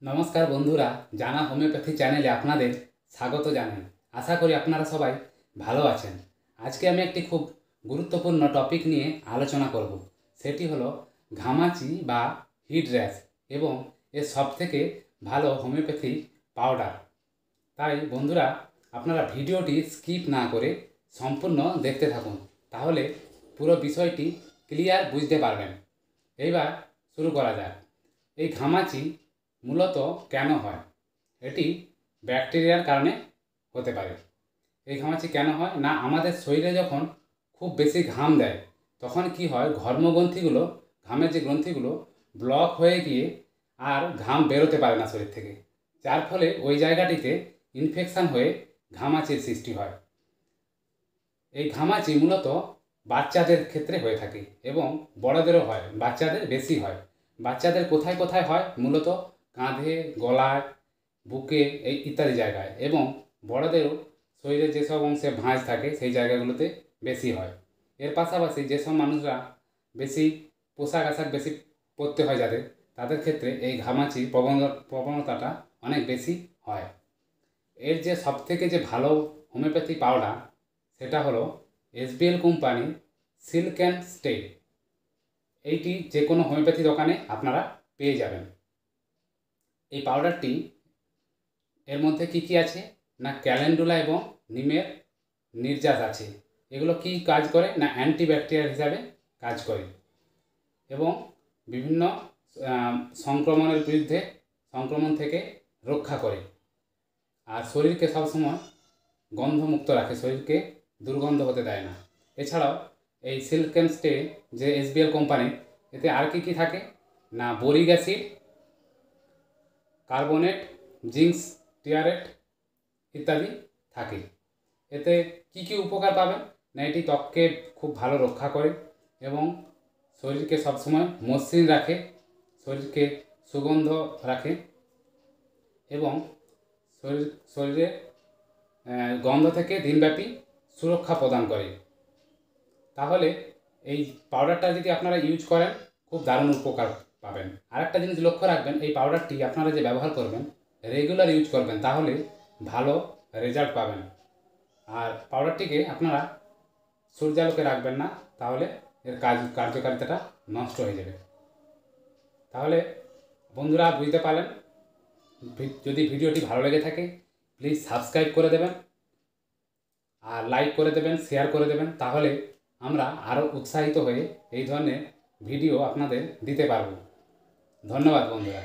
নমস্কার বন্ধুরা, জানা হোমিওপ্যাথি চ্যানেলে আপনাদের স্বাগত জানাই। আশা করি আপনারা সবাই ভালো আছেন। আজকে আমি একটি খুব গুরুত্বপূর্ণ টপিক নিয়ে আলোচনা করব। সেটি হলো ঘামাচি বা হিট র্যাশ এবং এর সবথেকে ভালো হোমিওপ্যাথি পাউডার। তাই বন্ধুরা, আপনারা ভিডিওটি স্কিপ না করে সম্পূর্ণ দেখতে থাকুন, তাহলে পুরো বিষয়টি ক্লিয়ার বুঝতে পারবেন। এইবার শুরু করা যাক। এই ঘামাচি মূলত কেন হয়? এটি ব্যাকটেরিয়ার কারণে হতে পারে। এই ঘামাচি কেন হয় না, আমাদের শরীরে যখন খুব বেশি ঘাম দেয় তখন কি হয়, ঘর্মগ্রন্থিগুলো, ঘামের যে গ্রন্থিগুলো ব্লক হয়ে গিয়ে আর ঘাম বেরোতে পারে না শরীর থেকে, যার ফলে ওই জায়গাটিতে ইনফেকশান হয়ে ঘামাচির সৃষ্টি হয়। এই ঘামাচি মূলত বাচ্চাদের ক্ষেত্রে হয়ে থাকে এবং বড়দেরও হয়, বাচ্চাদের বেশি হয়। বাচ্চাদের কোথায় কোথায় হয়? মূলত কাঁধে, গলায়, বুকে, এই ইত্যাদি জায়গায়, এবং বড়দেরও শরীরের যেসব অংশে ভাঁজ থাকে সেই জায়গাগুলোতে বেশি হয়। এর পাশাপাশি যেসব মানুষরা বেশি পোশাক আশাক বেশি পরতে হয় যাদের, তাদের ক্ষেত্রে এই ঘামাচির প্রবণতাটা অনেক বেশি হয়। এর যে সবথেকে যে ভালো হোমিওপ্যাথি পাউডার সেটা হলো এসবিএল কোম্পানির সিল্ক অ্যান্ড স্টে। এইটি যে কোনো হোমিওপ্যাথি দোকানে আপনারা পেয়ে যাবেন। এই পাউডারটি এর মধ্যে কি কি আছে না, ক্যালেন্ডুলা এবং নিমের নির্যাস আছে। এগুলো কি কাজ করে না, অ্যান্টিব্যাকটেরিয়াল হিসাবে কাজ করে এবং বিভিন্ন সংক্রমণের বিরুদ্ধে, সংক্রমণ থেকে রক্ষা করে। আর শরীরকে সবসময় গন্ধমুক্ত রাখে, শরীরকে দুর্গন্ধ হতে দেয় না। এছাড়াও এই সিল্ক অ্যান্ড স্টে যে এসবিএল কোম্পানির, এতে আর কি কি থাকে না, বোরিক অ্যাসিড, কার্বনেট, জিঙ্কস, টিয়ারেট ইত্যাদি থাকে। এতে কি কি উপকার পাবেন না, এটি ত্বককে খুব ভালো রক্ষা করে এবং শরীরকে সবসময় মসৃণ রাখে, শরীরকে সুগন্ধ রাখে এবং শরীরে গন্ধ থেকে দিনব্যাপী সুরক্ষা প্রদান করে। তাহলে এই পাউডারটা যদি আপনারা ইউজ করেন, খুব দারুণ উপকার পাবেন। আরেকটা জিনিস লক্ষ্য রাখবেন, এই পাউডারটি আপনারা যে ব্যবহার করবেন, রেগুলার ইউজ করবেন, তাহলে ভালো রেজাল্ট পাবেন। আর পাউডারটিকে আপনারা সূর্যালোকে রাখবেন না, তাহলে এর কার্যকারিতাটা নষ্ট হয়ে যাবে। তাহলে বন্ধুরা বুঝতে পারলেন। যদি ভিডিওটি ভালো লেগে থাকে প্লিজ সাবস্ক্রাইব করে দেবেন, আর লাইক করে দেবেন, শেয়ার করে দেবেন, তাহলে আমরা আরও উৎসাহিত হয়ে এই ধরনের ভিডিও আপনাদের দিতে পারব। ধন্যবাদ বন্ধুরা।